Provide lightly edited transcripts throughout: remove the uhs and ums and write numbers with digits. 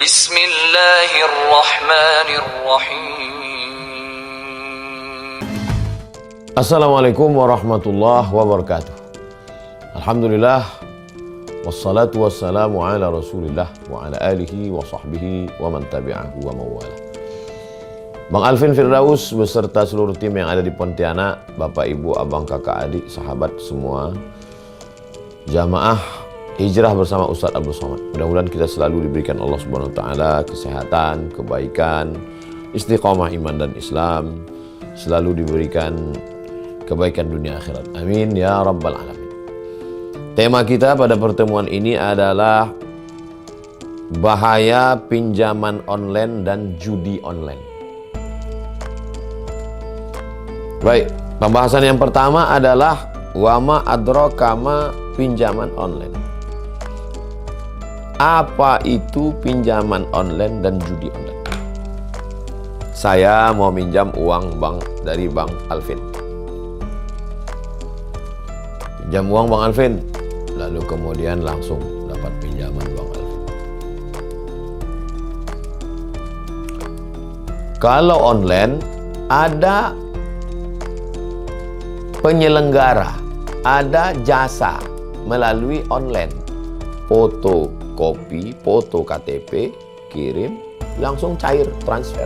Bismillahirrahmanirrahim. Assalamualaikum warahmatullahi wabarakatuh. Alhamdulillah, wassalatu wassalamu ala rasulillah wa ala alihi wa sahbihi wa man tabi'ahu wa mawala. Bang Alvin Firdaus beserta seluruh tim yang ada di Pontianak, Bapak, Ibu, Abang, Kakak, Adik, sahabat semua, jamaah hijrah bersama Ustadz Abdul Somad. Mudah-mudahan kita selalu diberikan Allah Subhanahu wa taala kesehatan, kebaikan, istiqomah iman dan Islam, selalu diberikan kebaikan dunia akhirat. Amin ya rabbal alamin. Tema kita pada pertemuan ini adalah bahaya pinjaman online dan judi online. Baik, pembahasan yang pertama adalah wama adraka ma pinjaman online. Apa itu pinjaman online dan judi online? Saya mau minjam uang dari Bang Alvin. Pinjam uang Bang Alvin, lalu kemudian langsung dapat pinjaman Bang Alvin. Kalau online ada penyelenggara, ada jasa melalui online. Fotokopi, foto KTP, kirim, langsung cair, transfer.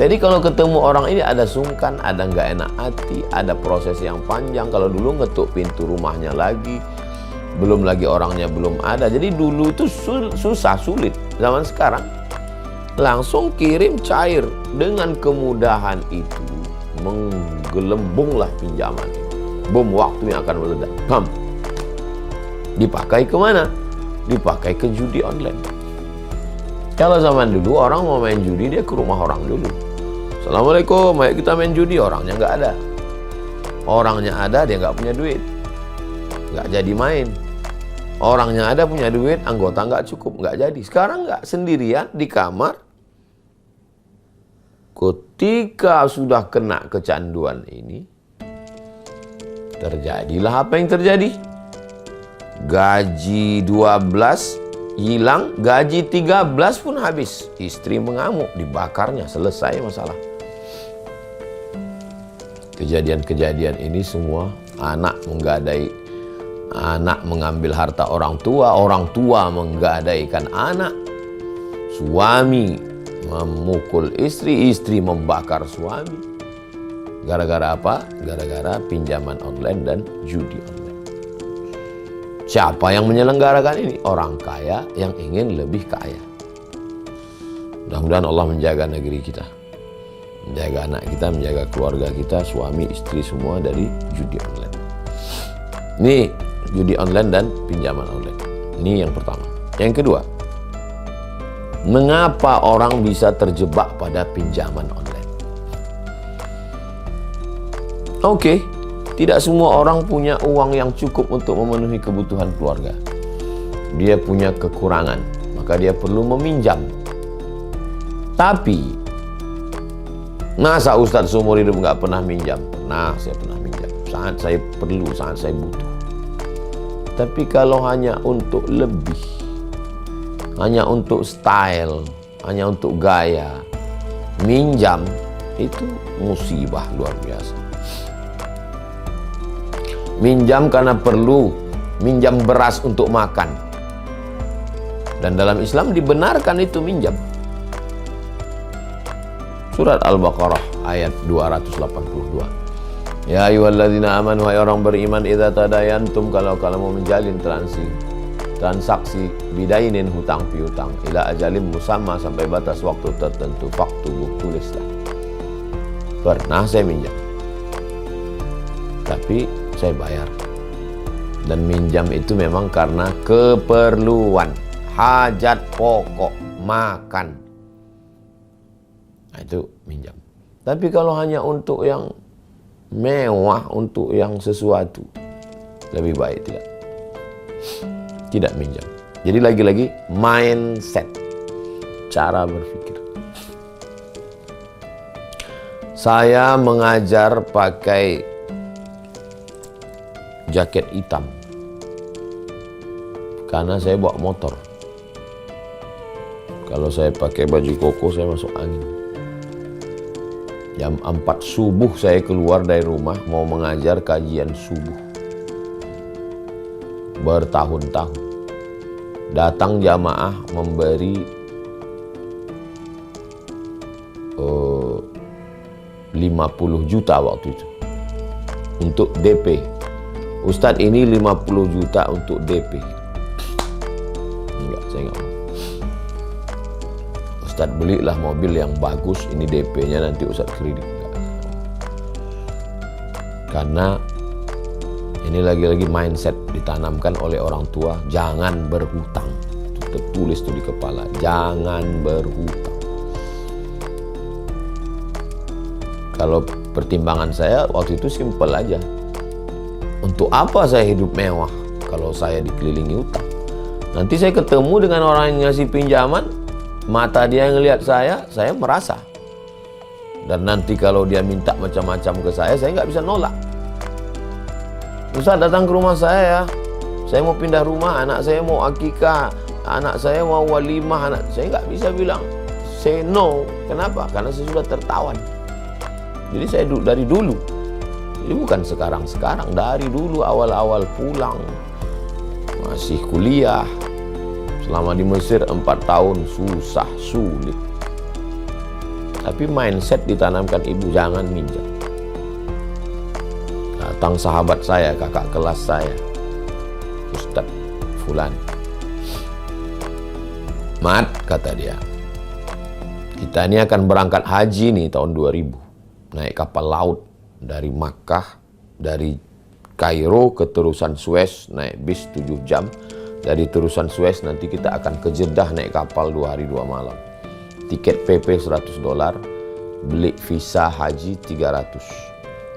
Jadi kalau ketemu orang ini ada sungkan, ada nggak enak hati, ada proses yang panjang. Kalau dulu ngetuk pintu rumahnya lagi, belum lagi orangnya belum ada. Jadi dulu itu susah, sulit. Zaman sekarang langsung kirim, cair. Dengan kemudahan itu menggelembunglah pinjaman. Bom, waktunya akan meledak. Bam. Dipakai kemana? Dipakai ke judi online. Kalau zaman dulu orang mau main judi, dia ke rumah orang dulu. Assalamualaikum, ayo kita main judi. Orangnya nggak ada. Orangnya ada, dia nggak punya duit, nggak jadi main. Orangnya ada, punya duit, anggota nggak cukup, nggak jadi. Sekarang nggak, sendirian di kamar. Ketika sudah kena kecanduan ini, terjadilah apa yang terjadi. Gaji 12 hilang, gaji 13 pun habis. Istri mengamuk, dibakarnya, selesai masalah. Kejadian-kejadian ini semua anak menggadai, anak mengambil harta orang tua menggadaikan anak, suami memukul istri, istri membakar suami. Gara-gara apa? Gara-gara pinjaman online dan judi online. Siapa yang menyelenggarakan ini? Orang kaya yang ingin lebih kaya. Mudah-mudahan Allah menjaga negeri kita, menjaga anak kita, menjaga keluarga kita, suami, istri semua dari judi online. Ini judi online dan pinjaman online. Ini yang pertama. Yang kedua, mengapa orang bisa terjebak pada pinjaman online? Oke. Tidak semua orang punya uang yang cukup untuk memenuhi kebutuhan keluarga. Dia punya kekurangan, maka dia perlu meminjam. Tapi, masa Ustadz seumur hidup nggak pernah minjam? Pernah, saya pernah minjam. Saat saya perlu, saat saya butuh. Tapi kalau hanya untuk lebih, hanya untuk style, hanya untuk gaya, minjam, itu musibah luar biasa. Minjam karena perlu, minjam beras untuk makan. Dan dalam Islam dibenarkan itu minjam. Surat Al-Baqarah ayat 282. Ya ayyuhalladzina amanu, hai orang beriman, idza tadayantum, kalau mau menjalin transaksi bidainin, hutang piutang, ila ajalim musamma, sampai batas waktu tertentu, faktubuh, tulislah. Pernah saya minjam, tapi saya bayar. Dan minjam itu memang karena keperluan, hajat pokok, makan. Nah, itu minjam. Tapi kalau hanya untuk yang mewah, untuk yang sesuatu, lebih baik tidak minjam. Jadi lagi-lagi mindset, cara berpikir. Saya mengajar pakai jaket hitam karena saya bawa motor. Kalau saya pakai baju koko, saya masuk angin. Jam 4 subuh saya keluar dari rumah mau mengajar kajian subuh. Bertahun-tahun. Datang jamaah memberi 50 juta waktu itu untuk DP. Ustadz, ini 50 juta untuk DP. Enggak, saya enggak mau. Ustadz, belilah mobil yang bagus, ini DP-nya nanti Ustadz kredit. Enggak. Karena ini lagi-lagi mindset ditanamkan oleh orang tua, jangan berhutang. Itu tertulis tuh di kepala, jangan berhutang. Kalau pertimbangan saya waktu itu simpel aja. Untuk apa saya hidup mewah kalau saya dikelilingi utang? Nanti saya ketemu dengan orang yang ngasih pinjaman, mata dia yang ngelihat saya merasa. Dan nanti kalau dia minta macam-macam ke saya nggak bisa nolak. Ustaz, datang ke rumah saya mau pindah rumah, anak saya mau akikah, anak saya mau walimah, saya nggak bisa bilang say no. Kenapa? Karena saya sudah tertawan. Jadi saya dari dulu, jadi bukan sekarang-sekarang, dari dulu awal-awal pulang, masih kuliah, selama di Mesir 4 tahun, susah, sulit. Tapi mindset ditanamkan ibu, jangan minjam. Datang sahabat saya, kakak kelas saya, Ustadz Fulan. Mat, kata dia, kita ini akan berangkat haji nih tahun 2000. Naik kapal laut dari Makkah, dari Kairo ke terusan Suez, naik bis 7 jam. Dari terusan Suez nanti kita akan ke Jeddah naik kapal 2 hari 2 malam. Tiket PP $100, beli visa haji 300,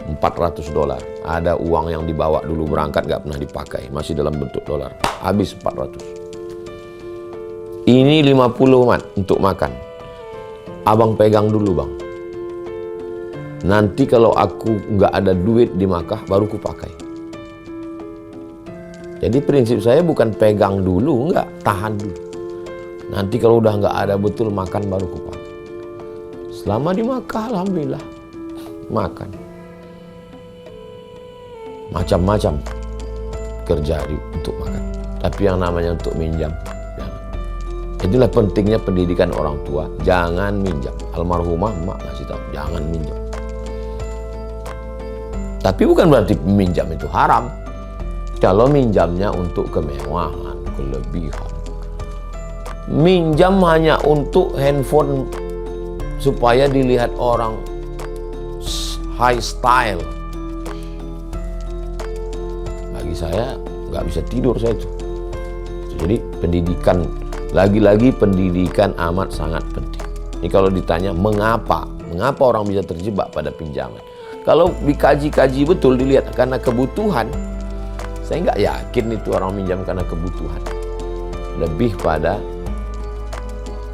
$400. Ada uang yang dibawa dulu berangkat gak pernah dipakai, masih dalam bentuk dolar. Habis 400. Ini 50 mat untuk makan. Abang pegang dulu bang. Nanti kalau aku nggak ada duit di Makkah, baru ku pakai. Jadi prinsip saya bukan pegang dulu, nggak, tahan dulu. Nanti kalau udah nggak ada betul makan, baru ku pakai. Selama di Makkah, alhamdulillah, makan. Macam-macam kerja untuk makan. Tapi yang namanya untuk minjam, jangan. Itulah pentingnya pendidikan orang tua, jangan minjam. Almarhumah mak ngasih tahu, jangan minjam. Tapi bukan berarti minjam itu haram. Kalau minjamnya untuk kemewahan, kelebihan. Minjam hanya untuk handphone supaya dilihat orang high style. Bagi saya nggak bisa tidur saya itu. Jadi pendidikan, lagi-lagi pendidikan amat sangat penting. Ini kalau ditanya mengapa orang bisa terjebak pada pinjaman? Kalau dikaji-kaji betul, dilihat karena kebutuhan, saya nggak yakin itu orang minjam karena kebutuhan. Lebih pada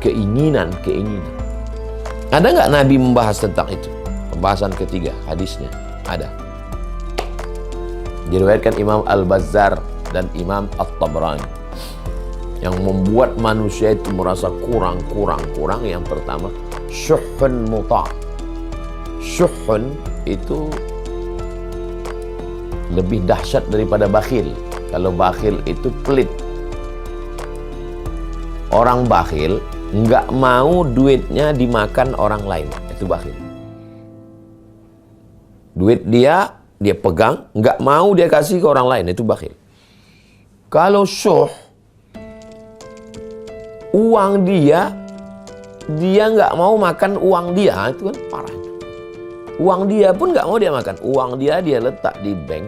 keinginan. Ada nggak Nabi membahas tentang itu? Pembahasan ketiga, hadisnya ada. Diriwayatkan Imam Al-Bazzar dan Imam At-Tabrani. Yang membuat manusia itu merasa kurang. Yang pertama, syuhun muta'. Syuhun itu lebih dahsyat daripada bakhil. Kalau bakhil itu pelit. Orang bakhil nggak mau duitnya dimakan orang lain, itu bakhil. Duit dia pegang, nggak mau dia kasih ke orang lain, itu bakhil. Kalau syuh, uang dia nggak mau makan uang dia, itu kan parah. Uang dia pun nggak mau dia makan. Uang dia letak di bank,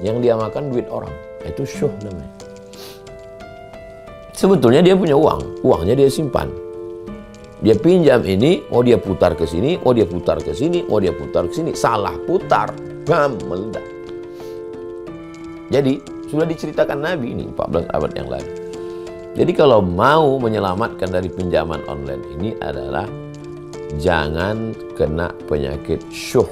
yang dia makan duit orang. Itu syuh namanya. Sebetulnya dia punya uang, uangnya dia simpan. Dia pinjam ini, mau dia putar ke sini, mau dia putar ke sini, mau dia putar ke sini. Salah putar, bam, meledak. Jadi sudah diceritakan Nabi ini 14 abad yang lalu. Jadi kalau mau menyelamatkan dari pinjaman online ini adalah jangan kena penyakit syuh.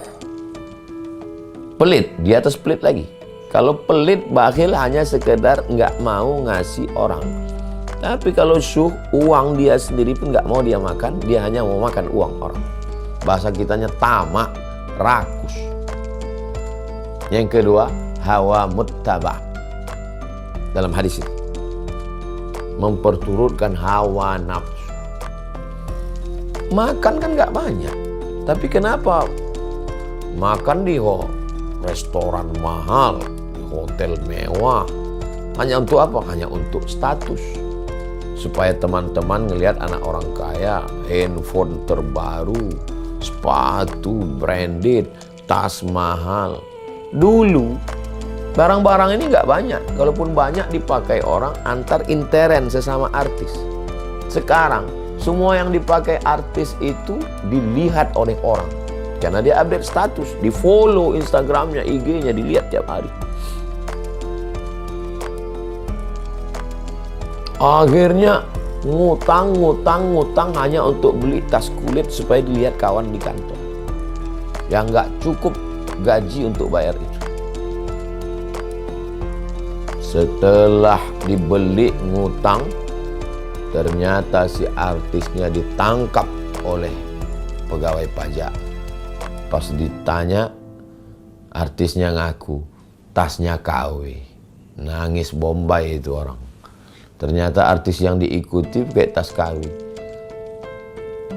Pelit, di atas pelit lagi. Kalau pelit, bakhil hanya sekedar nggak mau ngasih orang. Tapi kalau uang dia sendiri pun nggak mau dia makan, dia hanya mau makan uang orang. Bahasa kitanya tamak, rakus. Yang kedua, hawa muttaba. Dalam hadis ini, memperturutkan hawa nafsu. Makan kan nggak banyak, tapi kenapa makan di restoran mahal, di hotel mewah? Hanya untuk apa? Hanya untuk status. Supaya teman-teman ngelihat anak orang kaya, handphone terbaru, sepatu branded, tas mahal. Dulu barang-barang ini nggak banyak, kalaupun banyak dipakai orang antar intern sesama artis. Sekarang semua yang dipakai artis itu dilihat oleh orang, karena dia update status, di follow Instagramnya, IG-nya, dilihat tiap hari. Akhirnya ngutang hanya untuk beli tas kulit supaya dilihat kawan di kantor, yang nggak cukup gaji untuk bayar itu. Setelah dibeli ngutang, ternyata si artisnya ditangkap oleh pegawai pajak. Pas ditanya, artisnya ngaku tasnya KW. Nangis Bombay itu orang. Ternyata artis yang diikuti pakai tas KW.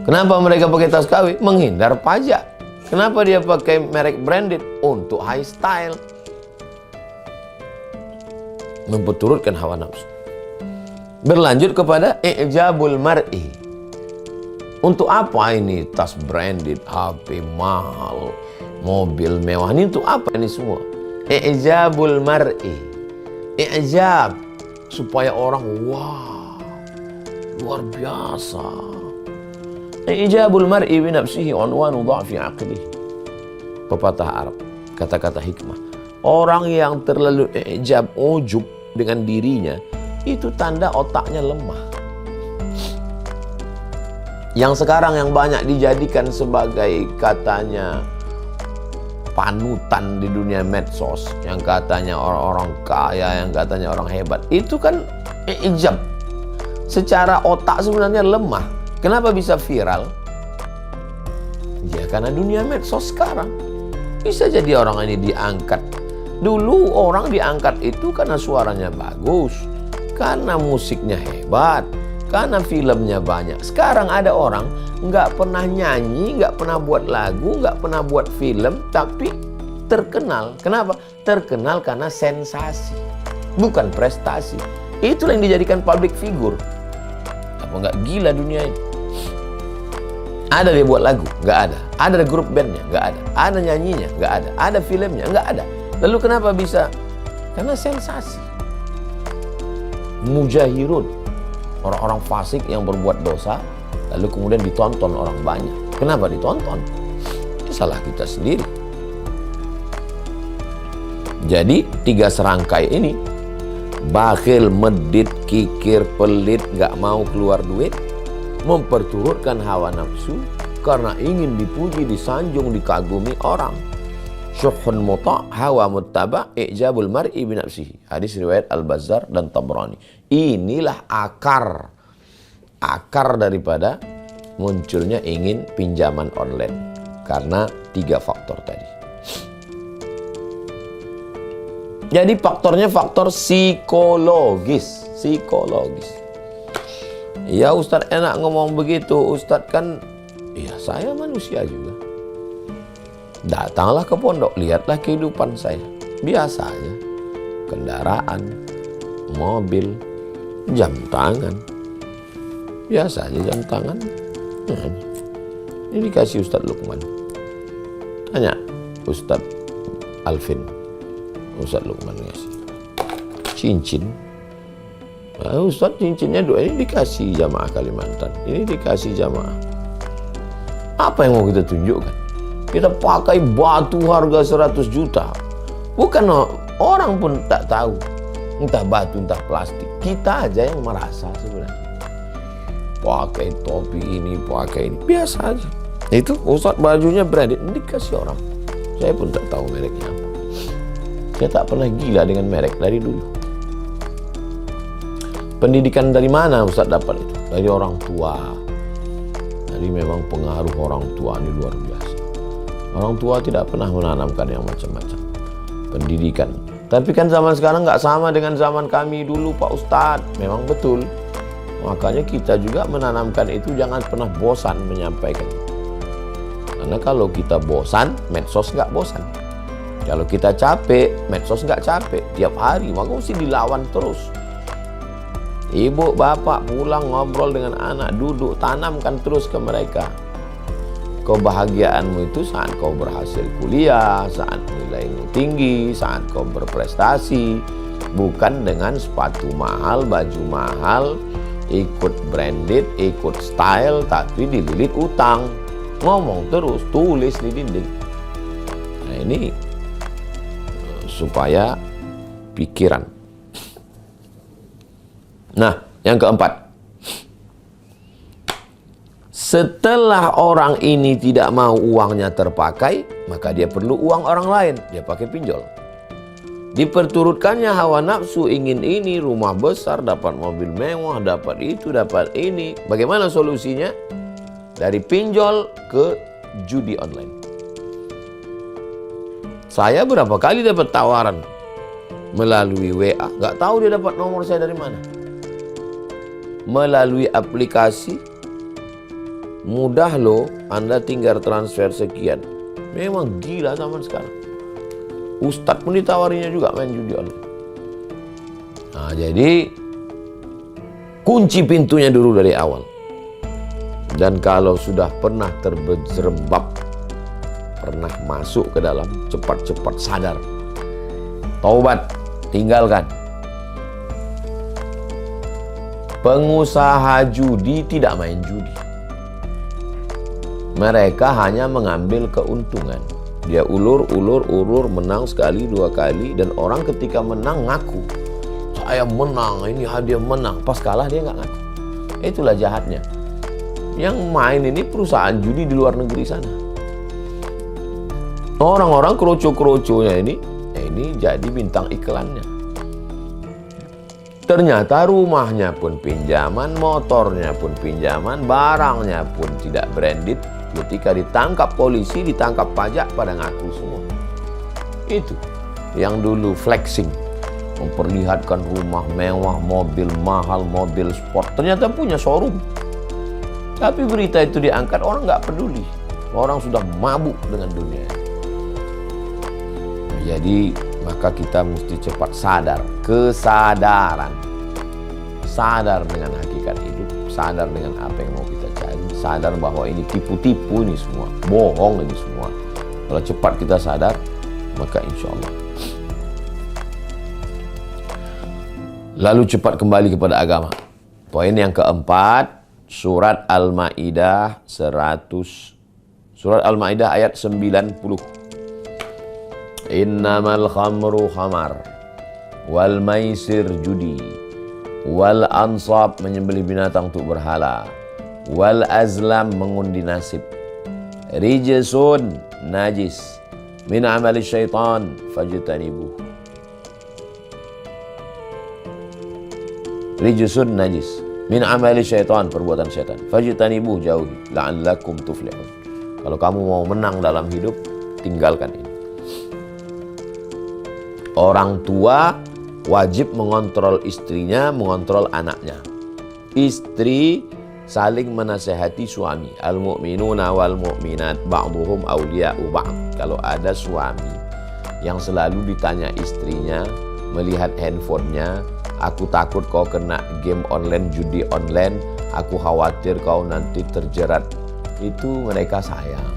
Kenapa mereka pakai tas KW? Menghindar pajak. Kenapa dia pakai merek branded? Untuk high style. Memperturutkan hawa nafsu. Berlanjut kepada i'jabul mar'i. Untuk apa ini tas branded, HP mahal, mobil mewah? Ini untuk apa ini semua? I'jabul mar'i. I'jab, supaya orang wah, luar biasa. I'jabul mar'i bi nafsihi unwanu dha'fi aqlihi. Pepatah Arab, kata-kata hikmah. Orang yang terlalu i'jab, ujub dengan dirinya, itu tanda otaknya lemah. Yang sekarang yang banyak dijadikan sebagai katanya panutan di dunia medsos, yang katanya orang-orang kaya, yang katanya orang hebat, itu kan i'jab. Secara otak sebenarnya lemah. Kenapa bisa viral? Ya karena dunia medsos sekarang. Bisa jadi orang ini diangkat. Dulu orang diangkat itu karena suaranya bagus, karena musiknya hebat, karena filmnya banyak. Sekarang ada orang nggak pernah nyanyi, nggak pernah buat lagu, nggak pernah buat film, tapi terkenal. Kenapa? Terkenal karena sensasi, bukan prestasi. Itulah yang dijadikan public figure. Apa nggak gila dunia ini? Ada dia buat lagu? Nggak ada. Ada grup bandnya? Nggak ada. Ada nyanyinya? Nggak ada. Ada filmnya? Nggak ada. Lalu kenapa bisa? Karena sensasi. Mujahirun, orang-orang fasik yang berbuat dosa, lalu kemudian ditonton orang banyak. Kenapa ditonton? Itu salah kita sendiri. Jadi 3 serangkai ini, bakhil, medit, kikir, pelit, gak mau keluar duit, memperturutkan hawa nafsu karena ingin dipuji, disanjung, dikagumi orang. Syuhun muta' hawa muttaba' i'jabul mar'i bi nafsihi. Hadis riwayat Al-Bazzar dan Tabrani. Inilah akar daripada munculnya ingin pinjaman online, karena 3 faktor tadi. Jadi faktornya faktor psikologis. Ya Ustadz enak ngomong begitu, Ustadz kan ya saya manusia juga. Datanglah ke pondok, lihatlah kehidupan saya. Biasa aja. Kendaraan, mobil, jam tangan. Biasa aja jam tangan. Ini dikasih Ustadz Lukman. Tanya Ustadz Alvin. Ustadz Lukman ngasih. Cincin. Nah, Ustadz cincinnya 2 ini dikasih jamaah Kalimantan. Ini dikasih jamaah. Apa yang mau kita tunjukkan? Kita pakai batu harga 100 juta. Bukan orang pun tak tahu. Entah batu, entah plastik. Kita aja yang merasa sebenarnya. Pakai topi ini, pakai ini. Biasa aja. Itu Ustadz bajunya branded. Dikasih orang. Saya pun tak tahu mereknya apa. Saya tak pernah gila dengan merek dari dulu. Pendidikan dari mana Ustaz dapat itu? Dari orang tua. Jadi memang pengaruh orang tua ini luar biasa. Orang tua tidak pernah menanamkan yang macam-macam. Pendidikan. Tapi kan zaman sekarang nggak sama dengan zaman kami dulu Pak Ustadz. Memang betul. Makanya kita juga menanamkan itu, jangan pernah bosan menyampaikan. Karena kalau kita bosan, medsos nggak bosan. Kalau kita capek, medsos nggak capek. Tiap hari, maka mesti dilawan terus. Ibu, bapak pulang ngobrol dengan anak, duduk, tanamkan terus ke mereka. Kebahagiaanmu itu saat kau berhasil kuliah, saat nilaimu tinggi, saat kau berprestasi. Bukan dengan sepatu mahal, baju mahal, ikut branded, ikut style, tapi dililit utang. Ngomong terus, tulis di dinding. Nah ini supaya pikiran. Nah, yang keempat. Setelah orang ini tidak mau uangnya terpakai, maka dia perlu uang orang lain. Dia pakai pinjol. Diperturutkannya hawa nafsu, ingin ini, rumah besar, dapat mobil mewah, dapat itu, dapat ini. Bagaimana solusinya? Dari pinjol ke judi online. Saya berapa kali dapat tawaran melalui WA, nggak tahu dia dapat nomor saya dari mana. Melalui aplikasi, mudah loh, Anda tinggal transfer sekian. Memang gila zaman sekarang. Ustadz pun ditawarinya juga main judi online. Nah, jadi kunci pintunya dulu dari awal. Dan kalau sudah pernah terjerembab, pernah masuk ke dalam, cepat-cepat sadar. Taubat, tinggalkan. Pengusaha judi tidak main judi. Mereka hanya mengambil keuntungan. Dia ulur, menang sekali, dua kali. Dan orang ketika menang ngaku. Saya menang, ini hadiah menang. Pas kalah dia nggak ngaku. Itulah jahatnya. Yang main ini perusahaan judi di luar negeri sana. Orang-orang kroco-kroconya ini jadi bintang iklannya. Ternyata rumahnya pun pinjaman, motornya pun pinjaman, barangnya pun tidak branded. Ketika ditangkap polisi, ditangkap pajak, pada ngaku semua. Itu yang dulu flexing, memperlihatkan rumah mewah, mobil mahal, mobil sport. Ternyata punya showroom. Tapi berita itu diangkat, orang nggak peduli. Orang sudah mabuk dengan dunia. Jadi maka kita mesti cepat sadar, kesadaran. Sadar dengan hakikat hidup, sadar dengan apa yang mau kita cari, sadar bahwa ini tipu-tipu ini semua, bohong ini semua. Kalau cepat kita sadar, maka insya Allah. Lalu cepat kembali kepada agama. Poin yang keempat, surat Al-Maidah 100. Surat Al-Maidah ayat 90. Innamal khamru khamar wal maisir judi wal ansab menyembelih binatang untuk berhala wal azlam mengundi nasib rijsun najis min amali syaitan fajtanibuh. Rijsun najis min amali syaitan, perbuatan syaitan, fajtanibuh, jauhi, la'allakum tuflihun. Kalau kamu mau menang dalam hidup, tinggalkan ini. Orang tua wajib mengontrol istrinya, mengontrol anaknya. Istri saling menasehati suami. Al-mu'minuna wal mu'minat ba'duhum awliya'u ba'd. Kalau ada suami yang selalu ditanya istrinya, melihat handphonenya, aku takut kau kena game online, judi online, aku khawatir kau nanti terjerat. Itu mereka sayang.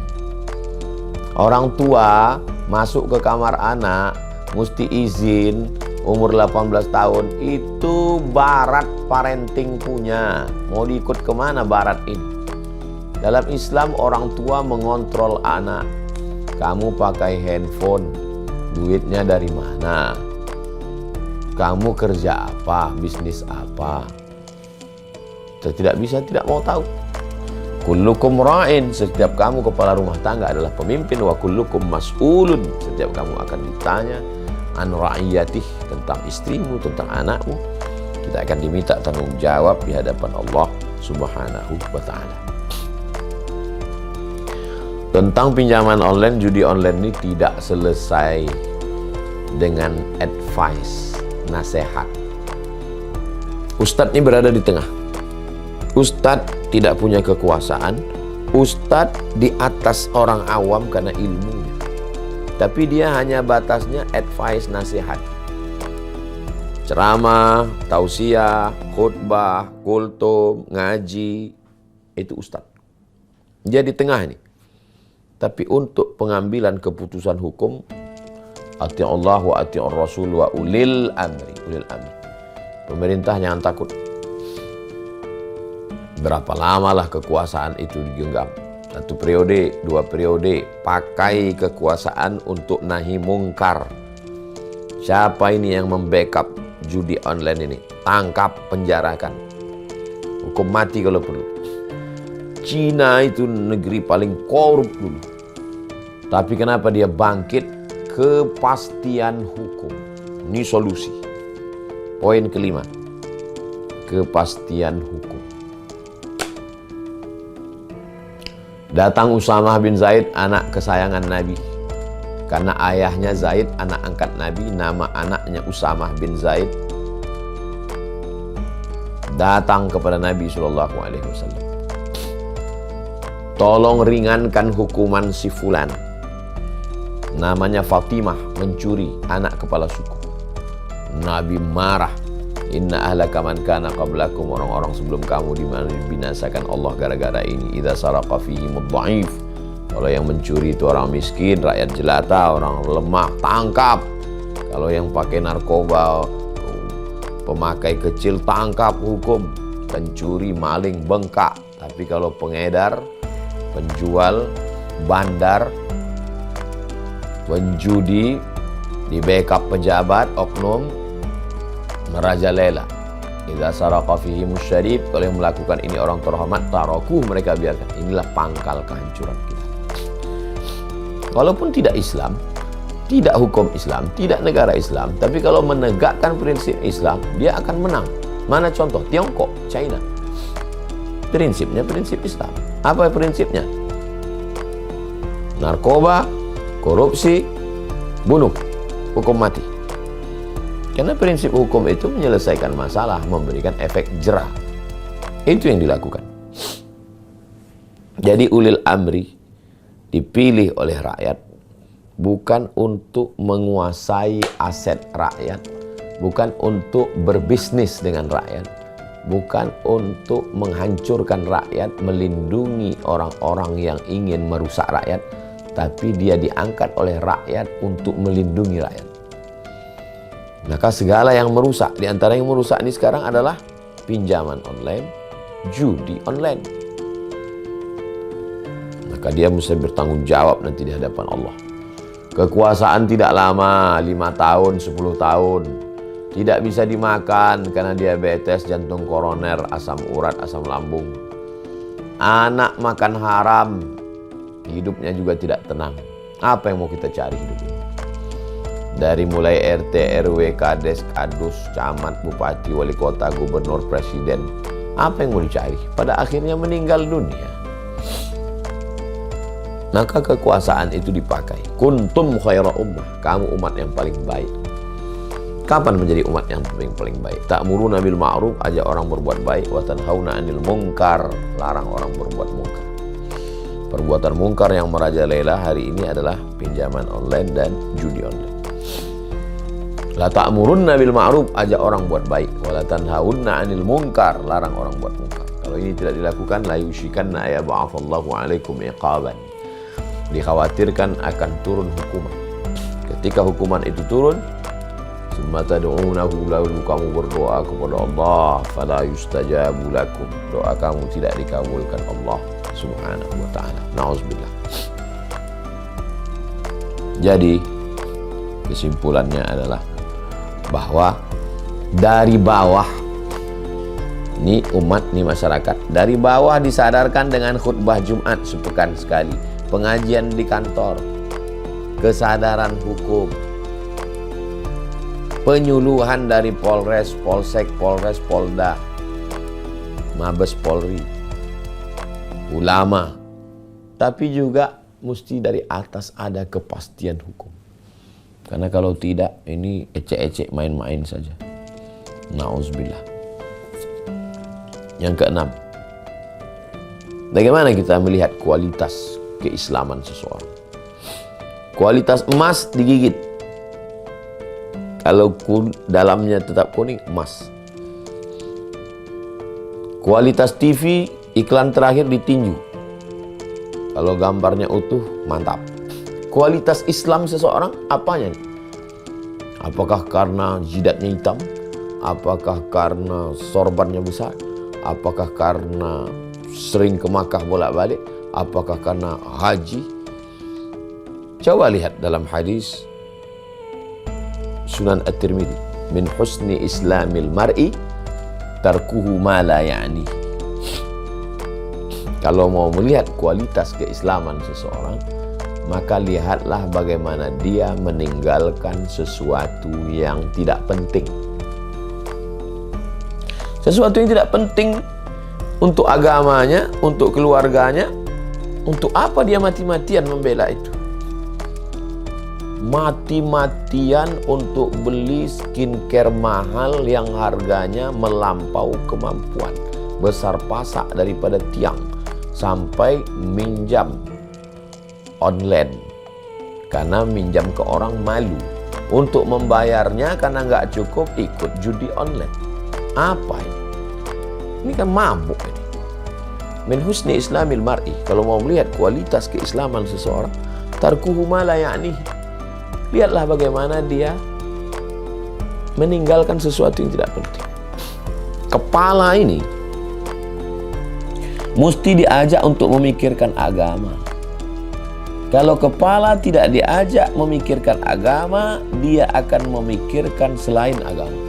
Orang tua masuk ke kamar anak mesti izin, umur 18 tahun. Itu barat parenting punya. Mau diikut kemana barat ini? Dalam Islam orang tua mengontrol anak. Kamu pakai handphone, duitnya dari mana? Kamu kerja apa? Bisnis apa? Tidak bisa, tidak mau tahu. Kullukum ra'in, setiap kamu kepala rumah tangga adalah pemimpin. Wa kullukum mas'ulun, setiap kamu akan ditanya an ra'iyatih, tentang istrimu, tentang anakmu. kita akan diminta tanggung jawab di hadapan Allah Subhanahu wa ta'ala. Tentang pinjaman online, judi online ini tidak selesai dengan advice, nasihat. Ustadz ini berada di tengah. Ustadz tidak punya kekuasaan. Ustadz di atas orang awam karena ilmunya. Tapi dia hanya batasnya advice, nasihat. Ceramah, tausiah, khutbah, kultum, ngaji, itu ustadz. Dia di tengah ini. Tapi untuk pengambilan keputusan hukum, ati'ullah wa ati'ur rasul wa ulil amri. Ulil amri. Pemerintah jangan takut. Berapa lamalah kekuasaan itu digenggam? 1 periode, 2 periode. Pakai kekuasaan untuk nahi mungkar. Siapa ini yang membackup judi online ini? Tangkap, penjarakan. Hukum mati kalau perlu. Cina itu negeri paling korup dulu. Tapi kenapa dia bangkit? Kepastian hukum. Ini solusi. Poin kelima. Kepastian hukum. Datang Usamah bin Zaid, anak kesayangan Nabi. Karena ayahnya Zaid, anak angkat Nabi, nama anaknya Usamah bin Zaid. Datang kepada Nabi SAW. Tolong ringankan hukuman si fulan. Namanya Fatimah, mencuri, anak kepala suku. Nabi marah. Inna ahlaka man kana qablakum, orang-orang sebelum kamu dibinasakan Allah gara-gara ini. Idza saraqa fihimud dha'if. Kalau yang mencuri itu orang miskin, rakyat jelata, orang lemah, tangkap. Kalau yang pakai narkoba, pemakai kecil, tangkap, hukum. Pencuri, maling, bengkak. Tapi kalau pengedar, penjual, bandar, penjudi, di backup pejabat, oknum, merajalela. Idza saraqa fihimus syarif, kalau yang melakukan ini orang terhormat, tarakuh, mereka biarkan. Inilah pangkal kehancuran kita. Walaupun tidak Islam, tidak hukum Islam, tidak negara Islam, tapi kalau menegakkan prinsip Islam, dia akan menang. Mana contoh? Tiongkok, China. Prinsipnya prinsip Islam. Apa prinsipnya? Narkoba, korupsi, bunuh, hukum mati. Karena prinsip hukum itu menyelesaikan masalah, memberikan efek jerah. Itu yang dilakukan. Jadi ulil amri dipilih oleh rakyat bukan untuk menguasai aset rakyat, bukan untuk berbisnis dengan rakyat, bukan untuk menghancurkan rakyat, melindungi orang-orang yang ingin merusak rakyat, tapi dia diangkat oleh rakyat untuk melindungi rakyat. Maka segala yang merusak, di antara yang merusak ini sekarang adalah pinjaman online, judi online. Maka dia mesti bertanggung jawab nanti di hadapan Allah. Kekuasaan tidak lama, 5 tahun, 10 tahun. Tidak bisa dimakan karena diabetes, jantung koroner, asam urat, asam lambung. Anak makan haram, hidupnya juga tidak tenang. Apa yang mau kita cari hidup ini? Dari mulai RT, RW, Kades, Kadus, Camat, Bupati, Wali Kota, Gubernur, Presiden. Apa yang mau dicari? Pada akhirnya meninggal dunia. Maka kekuasaan itu dipakai. Kuntum khaira ummah. Kamu umat yang paling baik. Kapan menjadi umat yang paling baik? Ta'muruna bil ma'ruf, ajak orang berbuat baik. Wa tanhauna 'anil munkar, larang orang berbuat munkar. Perbuatan munkar yang merajalela hari ini adalah pinjaman online dan judi online. La ta'murunna bil ma'ruf, ajak orang buat baik. Wa la tanhauna 'anil munkar, larang orang buat munkar. Kalau ini tidak dilakukan, la yushikanna ayab'atsallahu 'alaikum iqaban. Dikhawatirkan akan turun hukuman. Ketika hukuman itu turun, summa tad'unahu, lalu kamu berdoa kepada Allah, fala yustajabu lakum, doa kamu tidak dikabulkan Allah Subhanahu wa ta'ala. Na'udzubillah. Jadi kesimpulannya adalah bahwa dari bawah, ini umat, ini masyarakat, dari bawah disadarkan dengan khutbah Jumat sepekan sekali, pengajian di kantor, kesadaran hukum, penyuluhan dari Polres, Polsek, Polres, Polda, Mabes Polri, ulama, tapi juga mesti dari atas ada kepastian hukum. Karena kalau tidak, ini ecek-ecek main-main saja. Nauzubillah. Yang keenam, bagaimana kita melihat kualitas keislaman seseorang? Kualitas emas digigit, kalau dalamnya tetap kuning, emas. Kualitas TV, iklan terakhir ditinju, kalau gambarnya utuh, mantap. Kualitas Islam seseorang, apanya nih? Apakah karena jidatnya hitam? Apakah karena sorbannya besar? Apakah karena sering ke Makkah bolak-balik? Apakah karena haji? Coba lihat dalam hadis Sunan At-Tirmidzi, min husni islamil mar'i tarkuhu ma la ya'ni. Kalau mau melihat kualitas keislaman seseorang, maka lihatlah bagaimana dia meninggalkan sesuatu yang tidak penting. Sesuatu yang tidak penting untuk agamanya, untuk keluarganya. Untuk apa dia mati-matian membela itu? Mati-matian untuk beli skincare mahal yang harganya melampau kemampuan, besar pasak daripada tiang, sampai minjam online karena minjam ke orang malu. Untuk membayarnya karena nggak cukup, ikut judi online. Apa ini? Ini kan mabuk ini. Min husni islamil mar'i, kalau mau melihat kualitas keislaman seseorang, tarkuhu ma la ya'ni. Lihatlah bagaimana dia meninggalkan sesuatu yang tidak penting. Kepala ini mesti diajak untuk memikirkan agama. Kalau kepala tidak diajak memikirkan agama, dia akan memikirkan selain agama.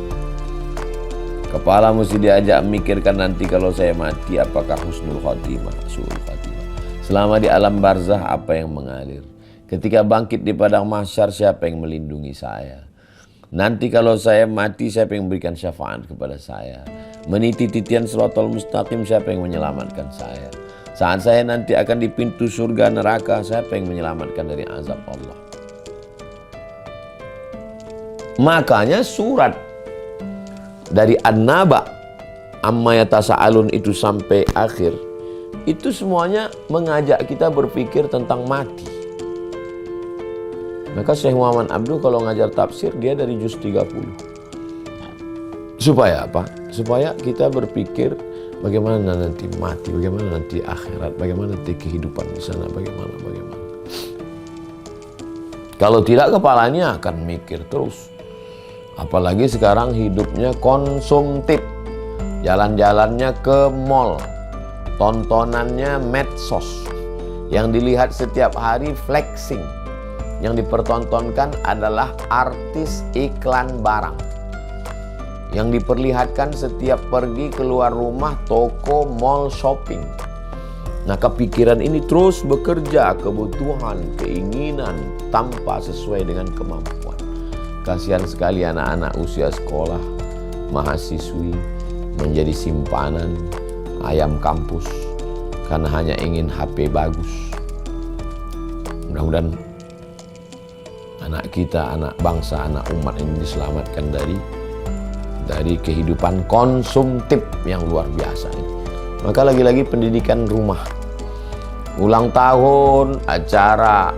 Kepala mesti diajak memikirkan nanti kalau saya mati apakah husnul khotimah, su'ul khotimah. Selama di alam barzah apa yang mengalir. Ketika bangkit di padang mahsyar, siapa yang melindungi saya? Nanti kalau saya mati, siapa yang memberikan syafaat kepada saya? Meniti titian siratal mustaqim, siapa yang menyelamatkan saya? Saat saya nanti akan di pintu surga neraka, siapa yang menyelamatkan dari azab Allah? Makanya surat dari An-Naba amma yatasa'alun itu sampai akhir, itu semuanya mengajak kita berpikir tentang mati. Maka Syekh Muhammad Abduh kalau ngajar tafsir, dia dari juz 30. Supaya apa? Supaya kita berpikir bagaimana nanti mati, bagaimana nanti akhirat, bagaimana nanti kehidupan di sana, bagaimana. Kalau tidak, kepalanya akan mikir terus. Apalagi sekarang hidupnya konsumtif. Jalan-jalannya ke mall, tontonannya medsos. Yang dilihat setiap hari flexing. Yang dipertontonkan adalah artis iklan barang. Yang diperlihatkan setiap pergi keluar rumah, toko, mall, shopping. Nah, kepikiran ini terus bekerja, kebutuhan, keinginan tanpa sesuai dengan kemampuan. Kasihan sekali anak-anak usia sekolah, mahasiswi menjadi simpanan ayam kampus karena hanya ingin HP bagus. Mudah-mudahan anak kita, anak bangsa, anak umat ini diselamatkan dari kehidupan konsumtif yang luar biasa ini. Maka lagi-lagi pendidikan rumah, ulang tahun, acara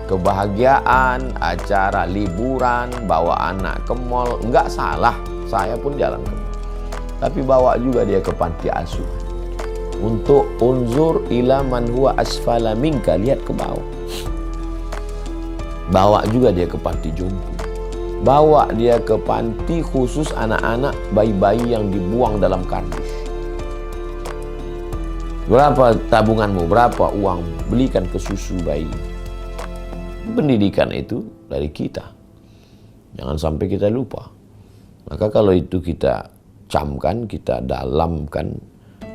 kebahagiaan, acara liburan, bawa anak ke mall, enggak salah, saya pun jalan ke mall. Tapi bawa juga dia ke panti asuhan. Untuk unzur ila man huwa asfala minka, lihat ke bawah. Bawa juga dia ke panti jompo. Bawa dia ke panti khusus anak-anak bayi-bayi yang dibuang dalam kardus. Berapa tabunganmu? Berapa uangmu? Belikan ke susu bayi. Pendidikan itu dari kita. Jangan sampai kita lupa. Maka kalau itu kita camkan, kita dalamkan,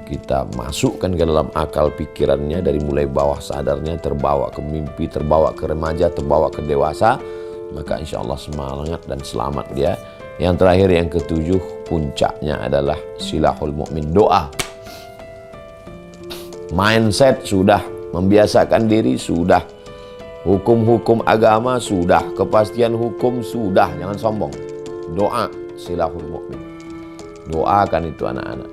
kita masukkan ke dalam akal pikirannya dari mulai bawah sadarnya, terbawa ke mimpi, terbawa ke remaja, terbawa ke dewasa, maka insya Allah semangat dan selamat dia Yang terakhir, yang ketujuh, puncaknya adalah silahul mukmin, doa. Mindset sudah, membiasakan diri sudah, hukum-hukum agama sudah, kepastian hukum sudah, jangan sombong. Doa, silahul mukmin. Doakan itu anak-anak.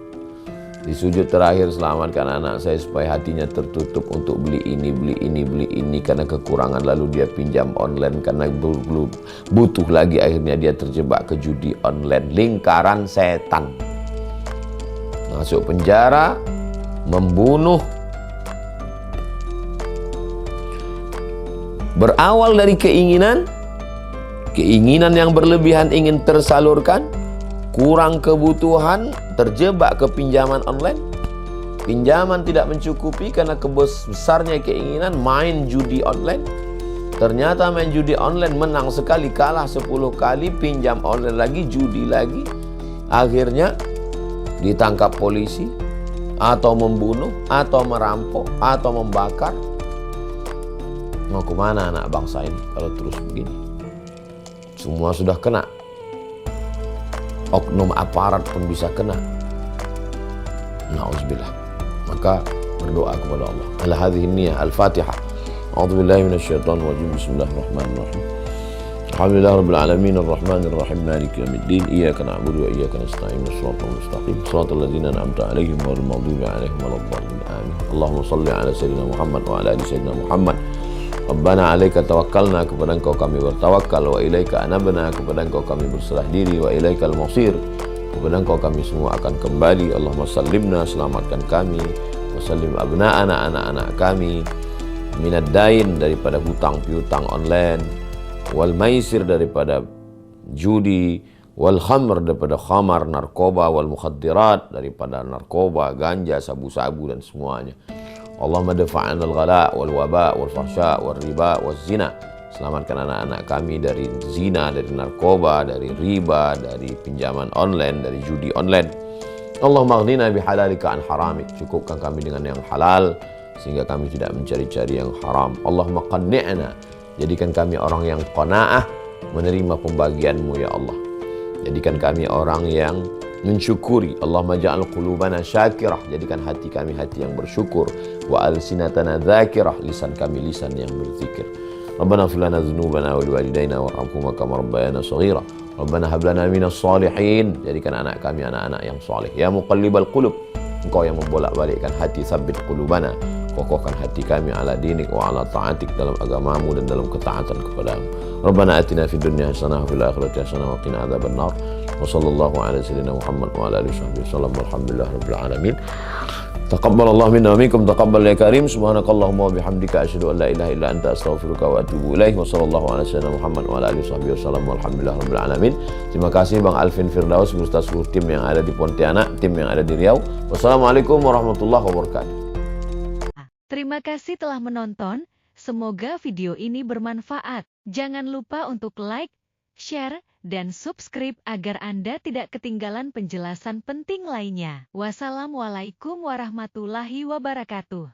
Di sujud terakhir, selamatkan anak saya supaya hatinya tertutup untuk beli ini, beli ini, beli ini karena kekurangan, lalu dia pinjam online karena butuh lagi, akhirnya dia terjebak ke judi online, lingkaran setan. Masuk penjara, membunuh. Berawal dari keinginan yang berlebihan ingin tersalurkan, kurang kebutuhan, terjebak ke pinjaman online. Pinjaman tidak mencukupi karena besarnya keinginan main judi online. Ternyata main judi online menang sekali, kalah 10 kali, pinjam online lagi, judi lagi. Akhirnya ditangkap polisi, atau membunuh, atau merampok, atau membakar. Mau kemana anak bangsa ini kalau terus begini? Semua sudah kena. Oknum aparat pun bisa kena. Na'udzubillah. Maka berdoa kepada Allah. Ala hadhihi niyyah al-Fatihah. A'udzubillahi minasyaitonir rajim. Bismillahirrahmanirrahim. Alhamdulillah rabbil alamin arrahmanir rahim maliki yaumiddin. Iyyaka na'budu wa iyyaka nasta'in. Shiratal mustaqim. Shiratal ladzina an'amta 'alaihim ghairil maghdubi 'alaihim waladdallin. Amin. Allahumma shalli 'ala sayyidina Muhammad wa 'ala ali sayyidina Muhammad. Rabbana alaika tawakkalna, kepada Engkau kami bertawakal, wa ilaika anabna, kepada Engkau kami berserah diri, wa ilaikal masir, kepada Engkau kami semua akan kembali. Allahumma sallimna, selamatkan kami, wa sallim abna'ana, anak-anak kami, minad dain, daripada hutang piutang online, wal maisir, daripada judi, wal khamr, daripada khamar, narkoba, wal mukhaddirat, daripada narkoba, ganja, sabu-sabu dan semuanya. Allahumma dafa'an al-ghala wal waba wal fahsya wal riba wal zina. Selamatkan anak-anak kami dari zina, dari narkoba, dari riba, dari pinjaman online, dari judi online. Allahumma aghnina bihalalika an haramik. Cukupkan kami dengan yang halal sehingga kami tidak mencari-cari yang haram. Allahumma qanni'na. Jadikan kami orang yang qanaah, menerima pembagian-Mu ya Allah. Jadikan kami orang yang mensyukuri. Allahumma ja'al qulubana syakirah, jadikan hati kami hati yang bersyukur, wa alsinatana dzakirah, lisan kami lisan yang berzikir. Rabbana ighfir lana dzunubana wa liwalidayna warhamhuma kama rabbayana shaghira. Rabbana hab lana minas shalihin, jadikan anak kami anak-anak yang saleh. Ya muqallibal qulub, Engkau yang membolak-balikkan hati, tsabbit qulubana, kokohkan hati kami ala dinik wa ala ta'atik, dalam agamamu dan dalam ketaatan kepadamu. Rabbana atina fid dunya hasanah wa fil akhirati hasanah wa qina adzabannar. Wa sallallahu ala sayyidina Muhammad wa ala alihi wasallam. Walhamdulillah rabbil alamin. Taqabbalallahu minna wa minkum, taqabbal ya karim. Subhanakallahumma wa bihamdika asyhadu an la ilaha illa anta astaghfiruka wa atubu ilaik. Wa sallallahu ala sayyidina Muhammad wa ala alihi wasallam. Walhamdulillah rabbil alamin. Terima kasih Bang Alvin Firdaus beserta seluruh tim yang ada di Pontianak, tim yang ada di Riau. Wassalamualaikum warahmatullahi wabarakatuh. Terima kasih telah menonton. Semoga video ini bermanfaat. Jangan lupa untuk like, share, dan subscribe agar Anda tidak ketinggalan penjelasan penting lainnya. Wassalamualaikum warahmatullahi wabarakatuh.